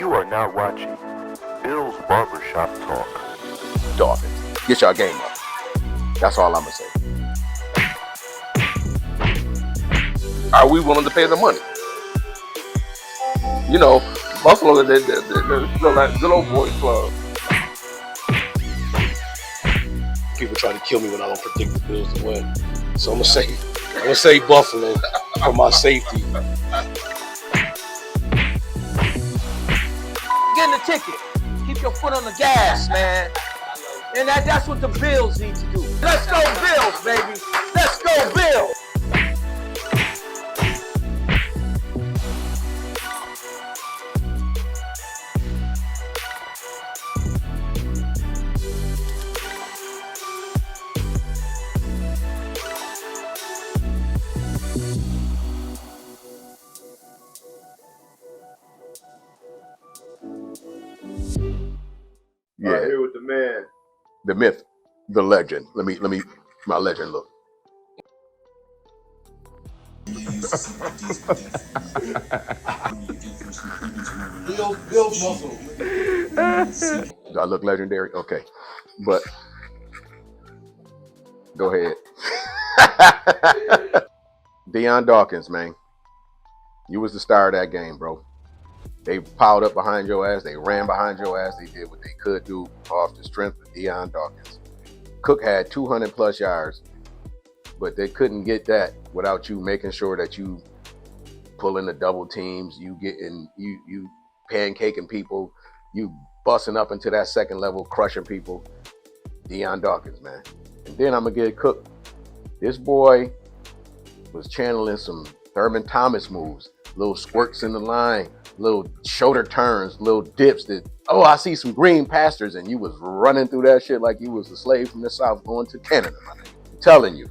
You are now watching Bill's Barbershop Talk. Dolphins, get y'all game up. That's all I'm going to say. Are we willing to pay the money? You know, Buffalo, they're still that good old boy club. People try to kill me when I don't predict the Bills to win. So I'm gonna say Buffalo for my safety. Getting a ticket. Keep your foot on the gas, man. And that's what the Bills need to do. Let's go Bills, baby. Let's go Bills. Yeah. Right here with the man. The myth, the legend. Let me my legend look. Bills muscle. Do I look legendary? Okay. But go ahead. Deion Dawkins, man. You was the star of that game, bro. They piled up behind your ass. They ran behind your ass. They did what they could do off the strength of Deion Dawkins. Cook had 200 plus yards, but they couldn't get that without you making sure that you pulling the double teams, you pancaking people, you busting up into that second level, crushing people. Deion Dawkins, man. And then I'm gonna get Cook. This boy was channeling some Thurman Thomas moves, little squirts in the line, little shoulder turns, little dips that, oh, I see some green pastures, and you was running through that shit like you was a slave from the South going to Canada. I'm telling you,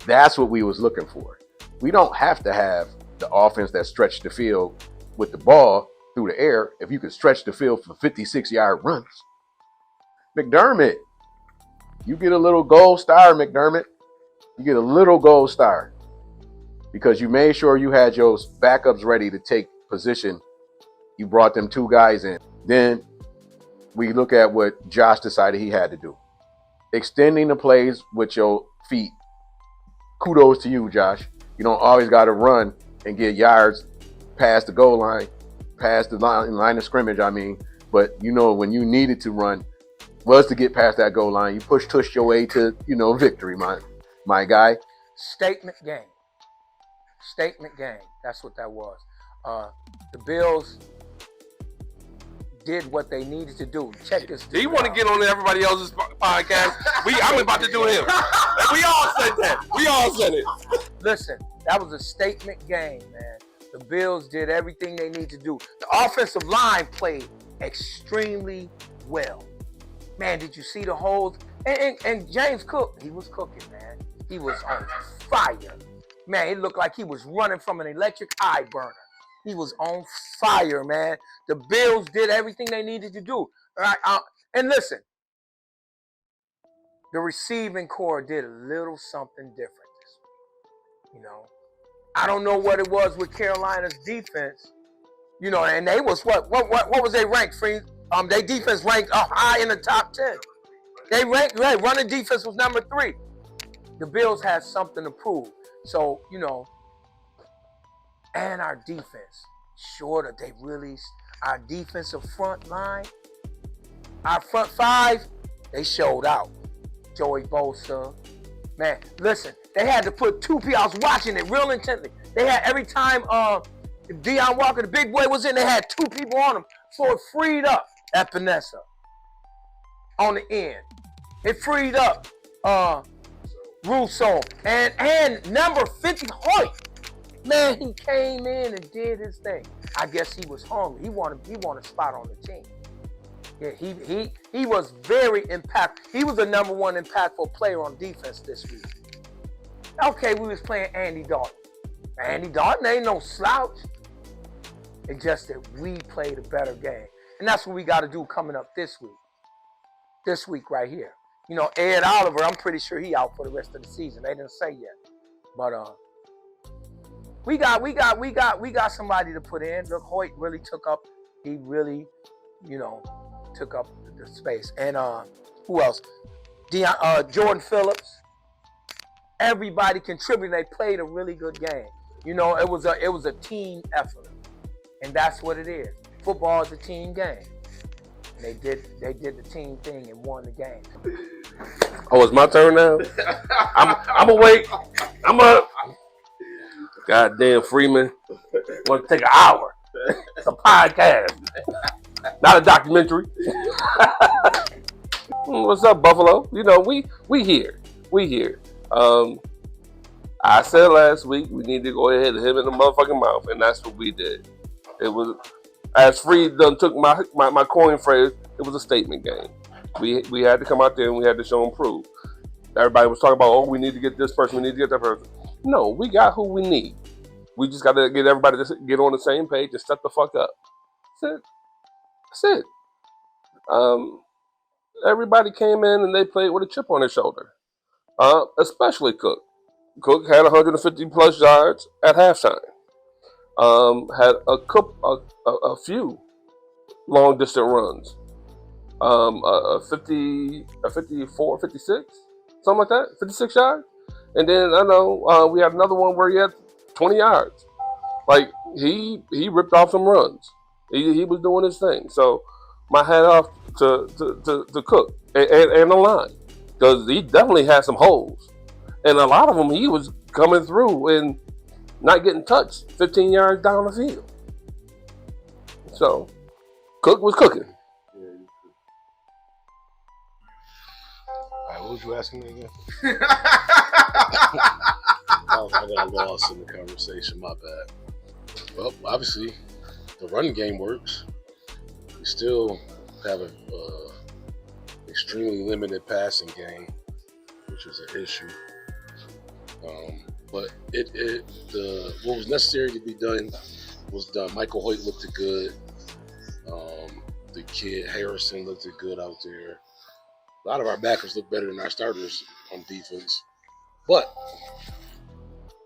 that's what we was looking for. We don't have to have the offense that stretched the field with the ball through the air if you can stretch the field for 56-yard runs. McDermott, you get a little gold star, McDermott. You get a little gold star because you made sure you had your backups ready to take position. You brought them two guys in. Then we look at what Josh decided he had to do. Extending the plays with your feet. Kudos to you, Josh. You don't always got to run and get yards past the goal line, past the line of scrimmage, I mean. But, you know, when you needed to run was to get past that goal line. You push your way to, victory, my guy. Statement game. Statement game. That's what that was. The Bills did what they needed to do. Check this. Do you want to get on everybody else's podcast? I'm about to do him. We all said that. We all said it. Listen, that was a statement game, man. The Bills did everything they need to do. The offensive line played extremely well. Man, did you see the holes? And James Cook, he was cooking, man. He was on fire. Man, it looked like he was running from an electric eye burner. He was on fire, man. The Bills did everything they needed to do. All right, and listen, the receiving core did a little something different. I don't know what it was with Carolina's defense. And they was what was they ranked? Their defense ranked high in the top 10. They ranked, right, running defense was number 3. The Bills had something to prove. So, and our defense, our defensive front line, our front 5, they showed out. Joey Bosa, man, listen, they had to put 2 people, I was watching it real intently. They had, every time Deion Walker, the big boy, was in, they had 2 people on him, so it freed up at Vanessa on the end. It freed up Russo and number 50 Hoyt. Man, he came in and did his thing. I guess he was hungry. He wanted a spot on the team. Yeah, he was very impactful. He was the number 1 impactful player on defense this week. Okay, we was playing Andy Dalton. Andy Dalton ain't no slouch. It's just that we played a better game. And that's what we got to do coming up this week. This week right here. Ed Oliver, I'm pretty sure he out for the rest of the season. They didn't say yet. But we got somebody to put in. Look, Hoyt really took up He really, took up the space. And who else? Jordan Phillips. Everybody contributed. They played a really good game. It was a team effort, and that's what it is. Football is a team game. They did the team thing and won the game. Oh, it's my turn now. I'm awake. I'm up. Goddamn Freeman. Want to take an hour? It's a podcast, not a documentary. What's up, Buffalo? We here. We here. I said last week we need to go ahead and hit him in the motherfucking mouth, and that's what we did. It was, as Freed done took my coin phrase, it was a statement game. We had to come out there and we had to show and prove. Everybody was talking about, oh, we need to get this person, we need to get that person. No, we got who we need. We just got to get everybody to get on the same page and step the fuck up. That's it. Everybody came in and they played with a chip on their shoulder. Especially Cook. Cook had 150 plus yards at halftime. Had a few long distance runs. A 54, 56, something like that, 56 yards. And then I know we had another one where he had 20 yards. Like he ripped off some runs. He was doing his thing. So my hat off to Cook and the line, because he definitely had some holes, and a lot of them he was coming through and not getting touched 15 yards down the field. So Cook was cooking. All right, what was you asking me again? I got lost in the conversation. My bad. Well, obviously, the run game works. We still have an extremely limited passing game, which is an issue. But what was necessary to be done was done. Michael Hoyt looked good. The kid Harrison looked good out there. A lot of our backers look better than our starters on defense. But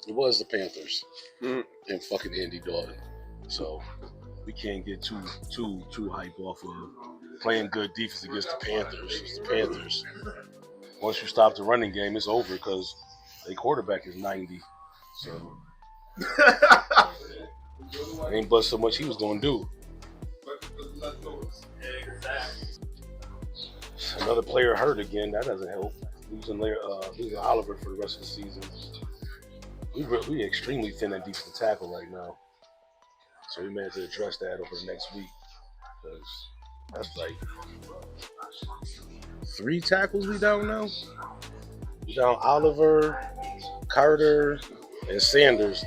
it was the Panthers and fucking Andy Dalton. So we can't get too hype off of playing good defense against the Panthers. It's the Panthers. Once you stop the running game, it's over because their quarterback is 90. So it ain't but so much he was going to do. Another player hurt again. That doesn't help. Losing Oliver for the rest of the season. We extremely thin at defensive tackle right now. So we may have to address that over the next week. Because that's like 3 tackles we down now. We down Oliver, Carter, and Sanders.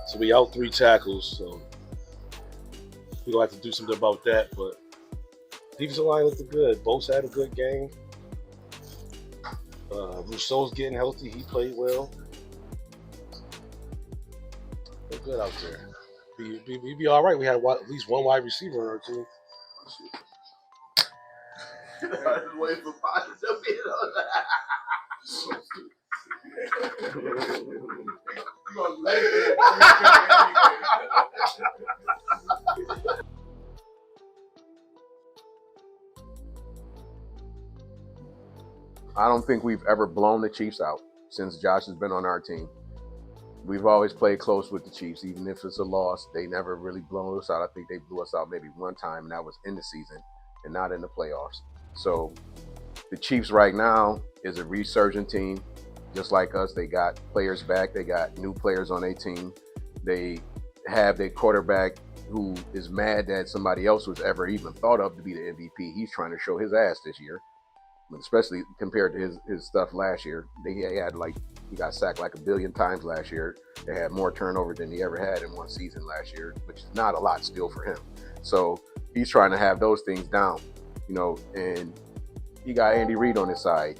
So we out 3 tackles. So we're going to have to do something about that. But defensive line looked good. Both had a good game. Rousseau's getting healthy. He played well. They're good out there. We'd be all right. We had at least one wide receiver on our team. I was waiting for Potter to be on that. I don't think we've ever blown the Chiefs out since Josh has been on our team. We've always played close with the Chiefs, even if it's a loss. They never really blown us out. I think they blew us out maybe one time, and that was in the season and not in the playoffs. So the Chiefs right now is a resurgent team, just like us. They got players back. They got new players on their team. They have their quarterback who is mad that somebody else was ever even thought of to be the MVP. He's trying to show his ass this year, especially compared to his stuff last year. He got sacked like 1 billion times last year. They had more turnover than he ever had in one season last year, which is not a lot still for him. So he's trying to have those things down, and he got Andy Reid on his side.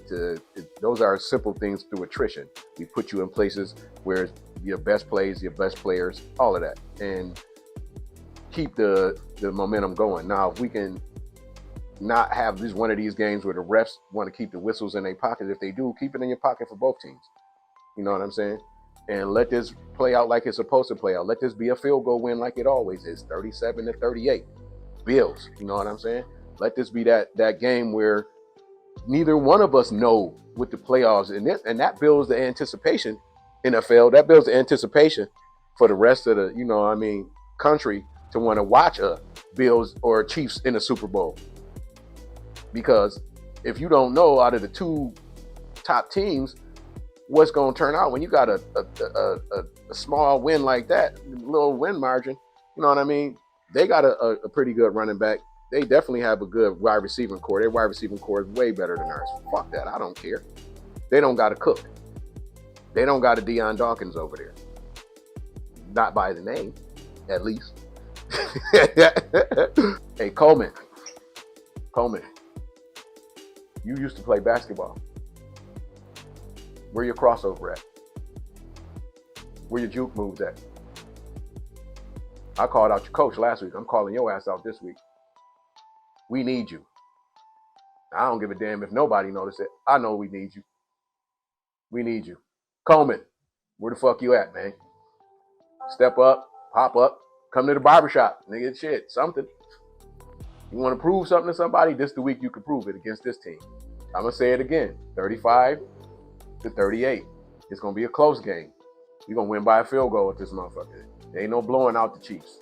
Those are simple things through attrition. We put you in places where your best plays, your best players, all of that, and keep the momentum going. Now, if we can not have one of these games where the refs want to keep the whistles in their pocket, if they do, keep it in your pocket for both teams. You know what I'm saying? and let this play out like it's supposed to play out. Let this be a field goal win like it always is, 37-38. Bills, you know what I'm saying? Let this be that game where neither one of us know what the playoffs and that builds the anticipation. NFL, that builds the anticipation for the rest of the country to want to watch a Bills or Chiefs in the Super Bowl. Because if you don't know out of the two top teams what's going to turn out when you got a small win like that, little win margin, you know what I mean? They got a pretty good running back. They definitely have a good wide receiving core. Their wide receiving core is way better than ours. Fuck that. I don't care. They don't got a Cook. They don't got a Deion Dawkins over there. Not by the name, at least. Hey, Coleman, you used to play basketball. Where your crossover at? Where your juke moves at? I called out your coach last week. I'm calling your ass out this week. We need you. I don't give a damn if nobody noticed it. I know we need you. We need you. Coleman, where the fuck you at, man? Step up, pop up, come to the barbershop, nigga, shit, something. You want to prove something to somebody? This the week you can prove it against this team. I'm going to say it again, 35-38. It's going to be a close game. You're going to win by a field goal with this motherfucker. There ain't no blowing out the Chiefs.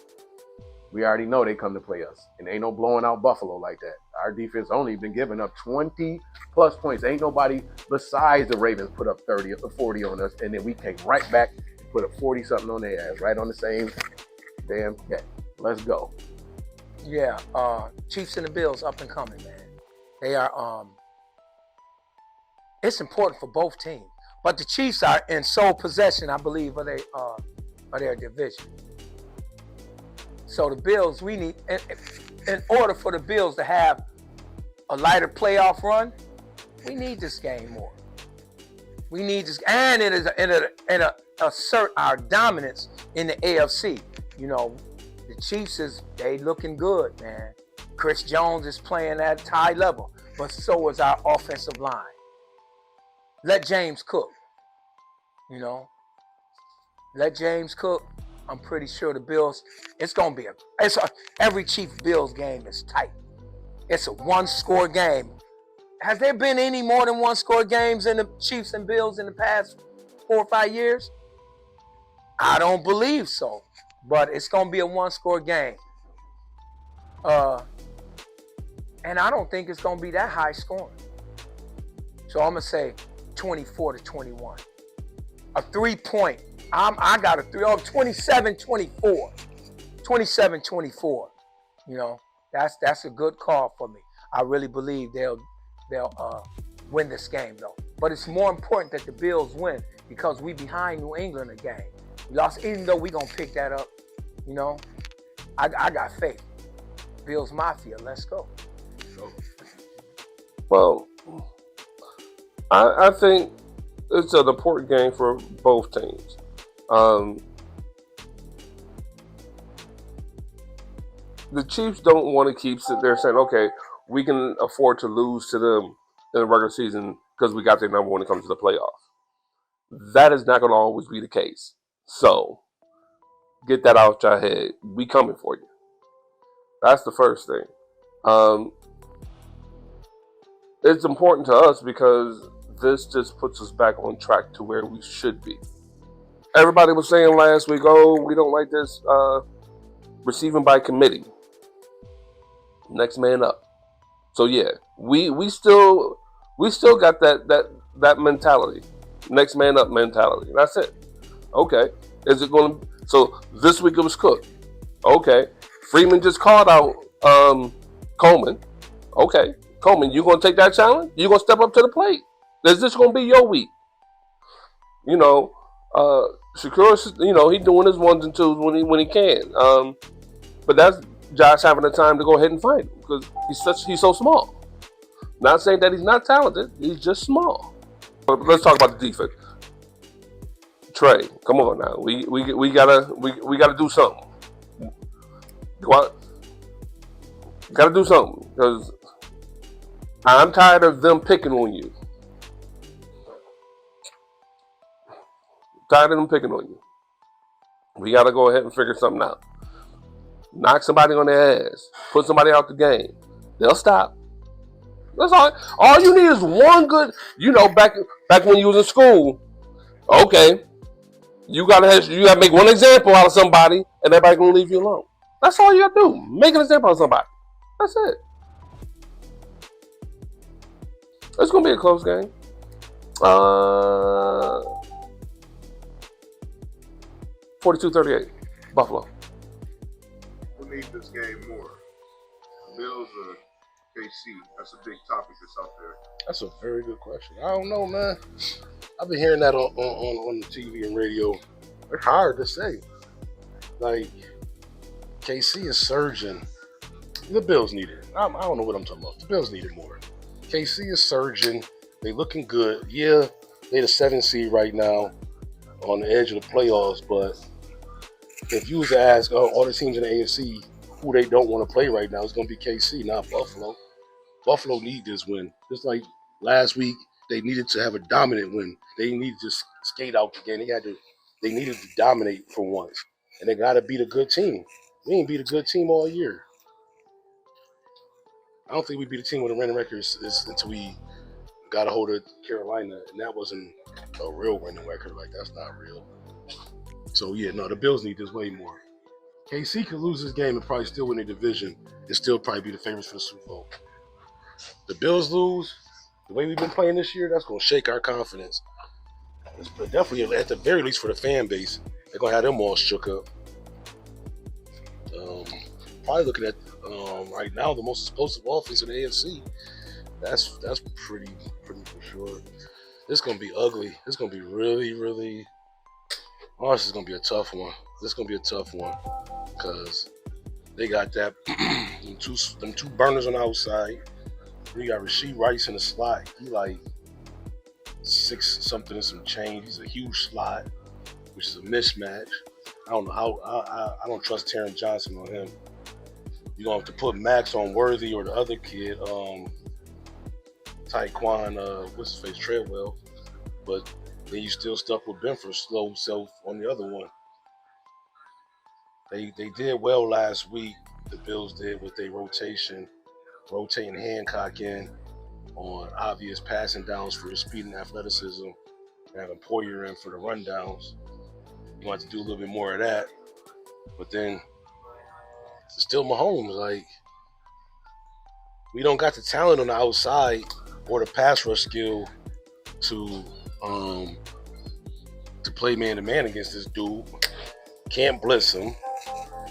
We already know they come to play us. And ain't no blowing out Buffalo like that. Our defense only been giving up 20 plus points. Ain't nobody besides the Ravens put up 30 or 40 on us. And then we came right back and put up 40 something on their ass. Right on the same damn game. Let's go. Yeah, Chiefs and the Bills up and coming, man. They are it's important for both teams. But the Chiefs are in sole possession, I believe, of their division. So the Bills, we need, in order for the Bills to have a lighter playoff run, we need this game more. We need this, and it is assert our dominance in the AFC. You know, the Chiefs they looking good, man. Chris Jones is playing at a high level, but so is our offensive line. Let James cook. You know, let James cook. I'm pretty sure the Bills, every Chiefs Bills game is tight. It's a one-score game. Has there been any more than one-score games in the Chiefs and Bills in the past 4 or 5 years? I don't believe so. But it's going to be a one-score game. And I don't think it's going to be that high scoring. So I'm going to say 24-21. A 3-point. I got a 27-24. 27-24. You know, that's a good call for me. I really believe they'll win this game though. But it's more important that the Bills win because we behind New England a game. We lost, even though we gonna pick that up. You know, I got faith. Bills Mafia, let's go. Well, I think it's an important game for both teams. The Chiefs don't want to keep sitting there saying, okay, we can afford to lose to them in the regular season because we got their number when it comes to the playoffs. That is not going to always be the case. So, get that out your head. We coming for you. That's the first thing. It's important to us because this just puts us back on track to where we should be. Everybody was saying last week, oh, we don't like this receiving by committee. Next man up. So yeah, we still got that mentality. Next man up mentality. That's it. Okay. Is it going to? So this week it was Cook. Okay. Freeman just called out Coleman. Okay. Coleman, you going to take that challenge? You going to step up to the plate? Is this going to be your week? You know, Shakur, you know, he doing his ones and twos when he can. But that's Josh having the time to go ahead and fight him because he's so small. Not saying that he's not talented, he's just small. But let's talk about the defense. Trey, come on now. We gotta do something. Gotta do something because I'm tired of them picking on you. Tired of them picking on you. We got to go ahead and figure something out. Knock somebody on their ass. Put somebody out the game. They'll stop. That's all. All you need is one good. Back when you was in school. Okay, you gotta make one example out of somebody, and everybody gonna leave you alone. That's all you gotta do. Make an example out of somebody. That's it. It's gonna be a close game. 42-38, Buffalo. Who needs this game more? Bills or KC? That's a big topic that's out there. That's a very good question. I don't know, man. I've been hearing that on the TV and radio. It's hard to say. Like, KC is surging. The Bills need it. I don't know what I'm talking about. The Bills need it more. KC is surging. They looking good. Yeah, they the 7th seed right now on the edge of the playoffs, but if you was to ask all the teams in the AFC who they don't want to play right now, it's going to be KC, not Buffalo. Buffalo need this win. Just like last week, they needed to have a dominant win. They needed to skate out the game. They needed to dominate for once. And they got to beat a good team. We ain't beat a good team all year. I don't think we beat a team with a winning record until we got a hold of Carolina, and that wasn't a real winning record. Like, that's not real. So, yeah, no, the Bills need this way more. KC could lose this game and probably still win the division and still probably be the favorites for the Super Bowl. The Bills lose, the way we've been playing this year, that's going to shake our confidence. It's definitely, at the very least for the fan base, they're going to have them all shook up. Probably looking at, right now, the most explosive offense in the AFC. That's pretty for sure. This is going to be ugly. This is going to be really, really... Oh, this is going to be a tough one. This is going to be a tough one because they got that them two burners on the outside. We got Rashee Rice in the slot. He like 6 something and some change. He's a huge slot, which is a mismatch. I don't know how. I don't trust Taron Johnson on him. You're going to have to put Max on Worthy or the other kid, Tyquan, what's his face, Treadwell. But then you still stuck with Benford's slow self on the other one. They did well last week. The Bills did with their rotating Hancock in on obvious passing downs for his speed and athleticism, and having Poyer in for the rundowns. You want to do a little bit more of that. But then it's still Mahomes. Like, we don't got the talent on the outside or the pass rush skill to play man-to-man against this dude. Can't blitz him.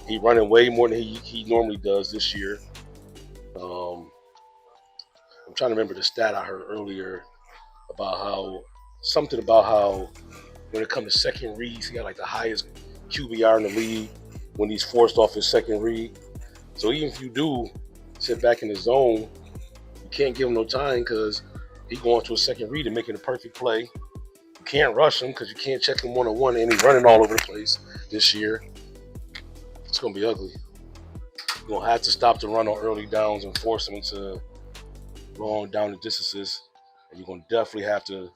He running way more than he normally does this year. I'm trying to remember the stat I heard earlier about how when it comes to second reads, he got like the highest QBR in the league when he's forced off his second read. So even if you do sit back in the zone, you can't give him no time because he's going to a second read and making a perfect play. You can't rush him because you can't check him one-on-one, and he's running all over the place this year. It's going to be ugly. You're going to have to stop the run on early downs and force him into long down the distances, and you're going to definitely have to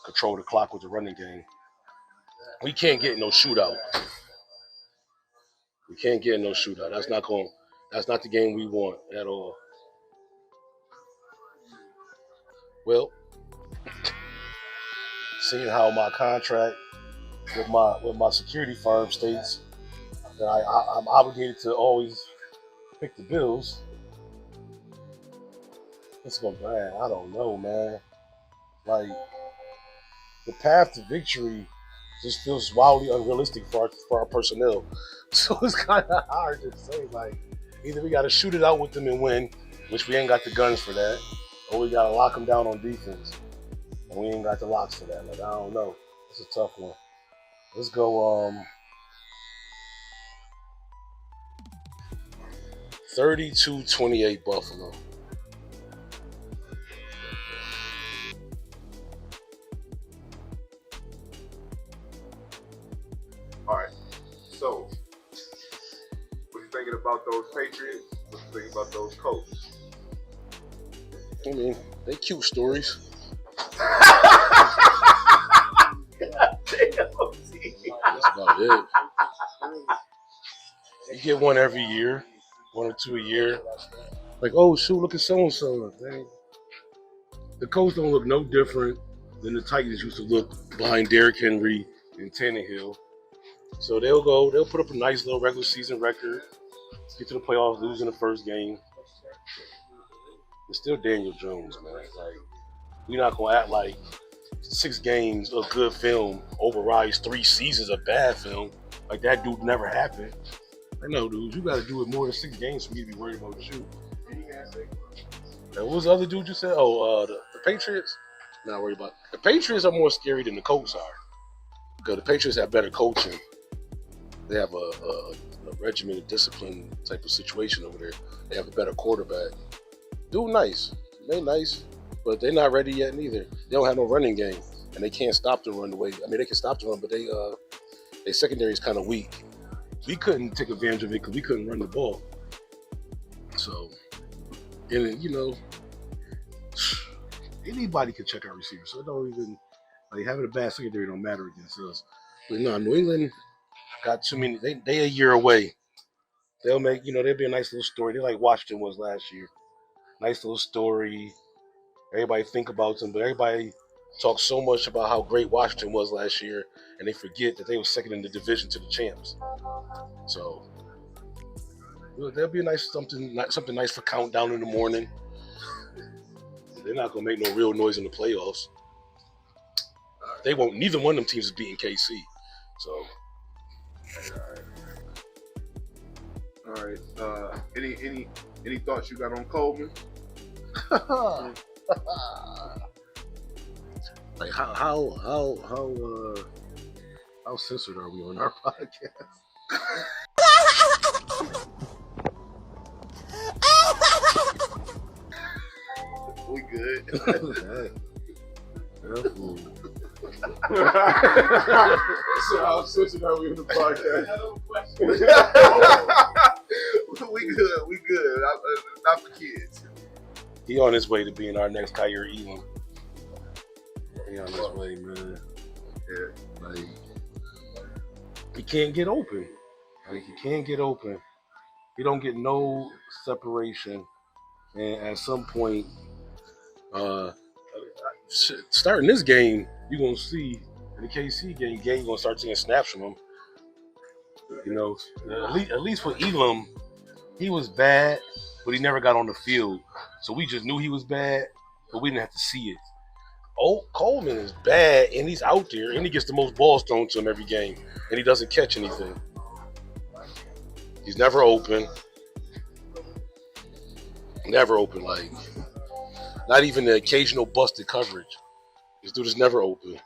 control the clock with the running game. We can't get in no shootout. We can't get in no shootout. That's not the game we want at all. Well, seeing how my contract with my security firm states that I'm obligated to always pick the Bills. It's going to be bad. I don't know, man. Like, the path to victory just feels wildly unrealistic for our personnel. So it's kind of hard to say. Like, either we got to shoot it out with them and win, which we ain't got the guns for that, or we got to lock them down on defense, and we ain't got the locks for that. Like, I don't know. It's a tough one. Let's go 32-28 Buffalo. All right. So, what you thinking about those Patriots? What you thinking about those Colts? I mean, they cute stories. God damn. You get one every year, 1 or 2 a year. Like, oh shoot, look at so and so. The Colts don't look no different than the Titans used to look behind Derrick Henry and Tannehill. So they'll put up a nice little regular season record, get to the playoffs, lose in the first game. It's still Daniel Jones, man. Like, we're not gonna act like 6 games of good film overrides 3 seasons of bad film. Like, that dude never happened. I know, dude. You got to do it more than 6 games for me to be worried about you. And what was the other dude you said? Oh, the Patriots? Not worried about. The Patriots are more scary than the Colts are, because the Patriots have better coaching. They have a regimented, discipline type of situation over there. They have a better quarterback. Dude, nice. They nice, but they're not ready yet neither. They don't have no running game, and they can't stop the run the way. I mean, they can stop the run, but their secondary is kind of weak. We couldn't take advantage of it because we couldn't run the ball. So, and you know, anybody can check our receivers. So it don't even, like, having a bad secondary don't matter against us. But no, New England got too many. They a year away. They'll make, they'll be a nice little story. They're like Washington was last year. Nice little story. Everybody think about them, but everybody talks so much about how great Washington was last year, and they forget that they were second in the division to the champs. So there'll be a nice something nice for countdown in the morning. They're not gonna make no real noise in the playoffs. They won't. Neither one of them teams is beating KC. So. All right. Any thoughts you got on Coleman? Like how censored are we on our podcast? We good. So how censored are we on the podcast? We good. Not for kids. He on his way to being our next Kyrie Elam. He on his way, man. Yeah. Like, he can't get open. He don't get no separation. And at some point, starting this game, you're gonna see in the KC game, you're gonna start seeing snaps from him. At least for Elam, he was bad, but he never got on the field. So we just knew he was bad, but we didn't have to see it. Oh, Coleman is bad, and he's out there, and he gets the most balls thrown to him every game, and he doesn't catch anything. He's never open. Never open, like, not even the occasional busted coverage. This dude is never open.